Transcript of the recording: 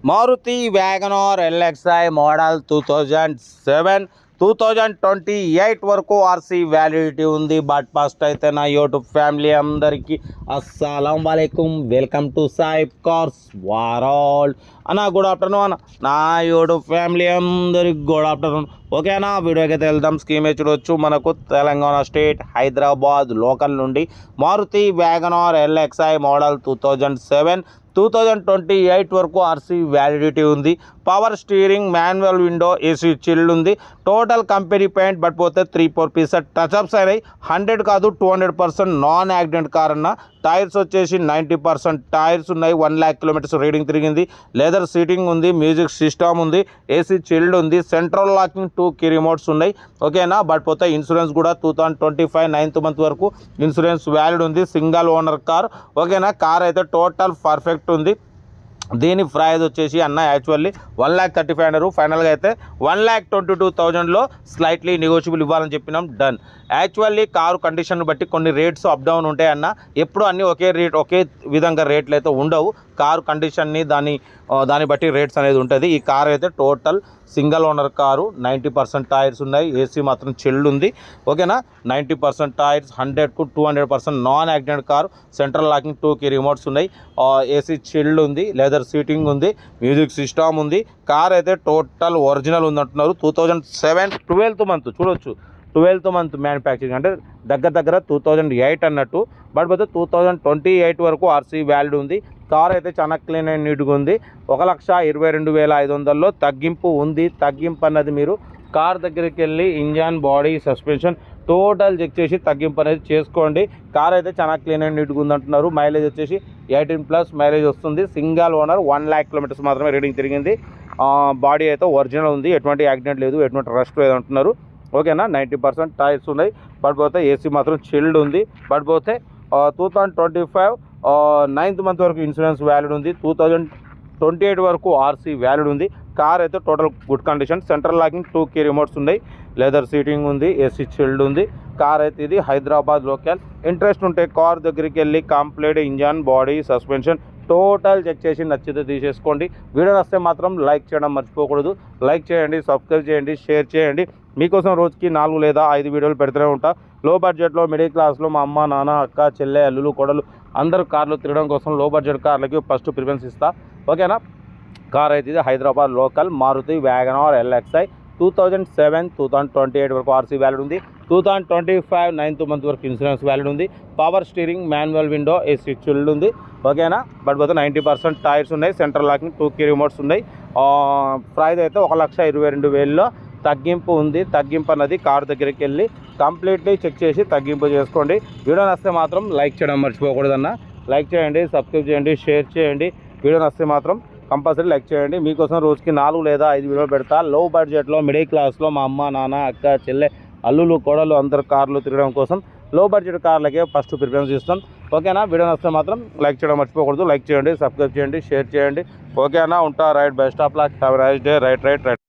Maruti WagonR LXi model 2007 2028 వరకు RC validity ఉంది. But first అయితే నా యూట్యూబ్ ఫ్యామిలీ అందరికీ అస్సలం వాలేకుమ్, వెల్కమ్ టు సాయిబ్ కార్స్ వరల్డ్ అన్న. గుడ్ ఆఫ్టర్నూన్ అన్న. నా యూట్యూబ్ ఫ్యామిలీ అందరికి గుడ్ ఆఫ్టర్నూన్. ఓకేనా, వీడియోకి అయితే వెళ్దాం. స్కీమ్ చూడొచ్చు. మనకు తెలంగాణ స్టేట్ హైదరాబాద్ లోకల్ నుండి మారుతి వ్యాగనార్ ఎల్ఎక్స్ఐ మోడల్ 2007 2028 వరకు ఆర్సీ వ్యాలిడిటీ ఉంది. Power steering, manual window, AC chilled ఉంది. టోటల్ కంపెనీ పెయింట్ బట్ పోతే 3-4 పీసెస్ టచ్అప్స్ అయినాయి. 100 కాదు 200% నాన్ యాక్సిడెంట్ కార్ అన్న. టైర్స్ వచ్చేసి 90% టైర్స్ ఉన్నాయి. 1 lakh కిలోమీటర్స్ రీడింగ్ తిరిగింది. లెదర్ సీటింగ్ ఉంది, మ్యూజిక్ సిస్టమ్ ఉంది, ఏసీ చిల్డ్ ఉంది, సెంట్రల్ లాకింగ్ 2 కీ రిమోట్స్ ఉన్నాయి. ఓకేనా, బట్ పోతే ఇన్సూరెన్స్ కూడా 2025 9th month వరకు ఇన్సూరెన్స్ వ్యాలిడ్ ఉంది. Single owner car. ఓకేనా, కార్ అయితే టోటల్ పర్ఫెక్ట్ ఉంది. దీని ప్రైస్ వచ్చేసి అన్న యాక్చువల్లీ 1,35,000. ఫైనల్గా అయితే 1,22,000లో స్లైట్లీ నెగోషియబుల్ ఇవ్వాలని చెప్పినాం. డన్. యాక్చువల్లీ కారు కండిషన్ బట్టి కొన్ని రేట్స్ అప్ డౌన్ ఉంటాయి అన్న. ఎప్పుడు అన్నీ ఒకే విధంగా రేట్లు అయితే ఉండవు. కారు కండిషన్ని దాన్ని బట్టి రేట్స్ అనేది ఉంటుంది. ఈ కారు అయితే total single owner car. 90% tyres ఉన్నాయి. ఏసీ మాత్రం చిల్డ్ ఉంది. ఓకేనా, 90% tyres, 100 to 200% non accident car. Central locking 2 key remotes ఉన్నాయి. ఏసీ చిల్డ్ ఉంది, లెదర్ సీటింగ్ ఉంది, మ్యూజిక్ సిస్టమ్ ఉంది. కార్ అయితే టోటల్ ఒరిజినల్ ఉంది అంటున్నారు. 2007 12th month చూడొచ్చు. 12th month మ్యానుఫ్యాక్చరింగ్ అంటే దగ్గర 2008 అన్నట్టు. బట్ పోతే 2028 వరకు ఆర్సీ వ్యాలిడ్ ఉంది. కార్ అయితే చాలా క్లీన్ అండ్ నీట్గా ఉంది. 1,22,500లో తగ్గింపు ఉంది. తగ్గింపు అన్నది మీరు కార్ దగ్గరికి వెళ్ళి engine, body, suspension total check చేసి తగ్గింపు అనేది చేసుకోండి. కార్ అయితే చాలా క్లీన్ అండ్ నీట్గా ఉంది అంటున్నారు. మైలేజ్ వచ్చేసి 18+ మైలేజ్ వస్తుంది. సింగల్ ఓనర్, 1 lakh కిలోమీటర్స్ మాత్రమే రీడింగ్ తిరిగింది. బాడీ అయితే ఒరిజినల్ ఉంది. ఎటువంటి యాక్సిడెంట్ లేదు, ఎటువంటి రస్ట్ లేదు అంటున్నారు. ఓకేనా, 90% టైర్స్ ఉన్నాయి. బట్ పోతే ఏసీ మాత్రం చిల్డ్ ఉంది. బట్ పోతే 2025 9th month వరకు ఇన్సూరెన్స్ వ్యాలిడ్ ఉంది. 2028 వరకు ఆర్సీ వ్యాలిడ్ ఉంది. కార్ అయితే total good condition. Central locking 2 key remotes ఉన్నాయి. లెదర్ సీటింగ్ ఉంది, ఏసీ చిల్డ్ ఉంది. కార్ అయితే ఇది హైదరాబాద్ లోకల్. ఇంట్రెస్ట్ ఉంటే కార్ దగ్గరికి వెళ్ళి complete engine, body, suspension total check చేసి నచ్చితే తీసేసుకోండి. వీడియో వస్తే మాత్రం లైక్ చేయడం మర్చిపోకూడదు. లైక్ చేయండి, సబ్స్క్రైబ్ చేయండి, షేర్ చేయండి. మీకోసం రోజుకి 4 లేదా 5 వీడియోలు పెడుతూనే ఉంటా. లో బడ్జెట్లో, మిడిల్ క్లాస్లో మా అమ్మ, నాన్న, అక్క, చెల్లె, అల్లులు, కొడలు అందరూ కార్లు తిరగడం కోసం లో బడ్జెట్ కార్లకి ఫస్ట్ ప్రిఫరెన్స్ ఇస్తా. ఓకేనా, కార్ అయితే ఇది హైదరాబాద్ లోకల్ మారుతి వ్యాగనార్ ఎల్ఎక్స్ఐ 2007 2028 వరకు ఆర్సీ వ్యాలిడ్ ఉంది. 2025 9th month వరకు ఇన్సూరెన్స్ వ్యాలిడ్ ఉంది. Power steering, manual window, AC chilled ఉంది. ఓకేనా, బట్ పోతే 90% టైర్స్ ఉన్నాయి. సెంట్రల్ లాకింగ్ 2 కీ రిమోట్స్ ఉన్నాయి. ప్రైస్ అయితే 1,22,000లో తగ్గింపు ఉంది. తగ్గింపు అన్నది కార్ దగ్గరికి వెళ్ళి కంప్లీట్లీ చెక్ చేసి తగ్గింపు చేసుకోండి. వీడియో నచ్చితే మాత్రం లైక్ చేయడం మర్చిపోకూడదన్న. లైక్ చేయండి, సబ్స్క్రైబ్ చేయండి, షేర్ చేయండి. వీడియో నచ్చితే మాత్రం కంపల్సరీ లైక్ చేయండి. మీకోసం రోజుకి 4 లేదా 5 వీడియోలు పెడతా. లో బడ్జెట్లో, మిడిల్ క్లాస్లో మా అమ్మ, నాన్న, అక్క, చెల్లె, అల్లులు, కోడలు అందరు కార్లు తిరగడం కోసం లో బడ్జెట్ కార్లకే ఫస్ట్ ప్రిఫరెన్స్ ఇస్తాం. ఓకేనా, వీడియో నచ్చితే మాత్రం లైక్ చేయడం మర్చిపోకూడదు. లైక్ చేయండి, సబ్స్క్రైబ్ చేయండి, షేర్ చేయండి. ఓకేనా, ఉంటా. Right, best of luck, have a nice day. Right.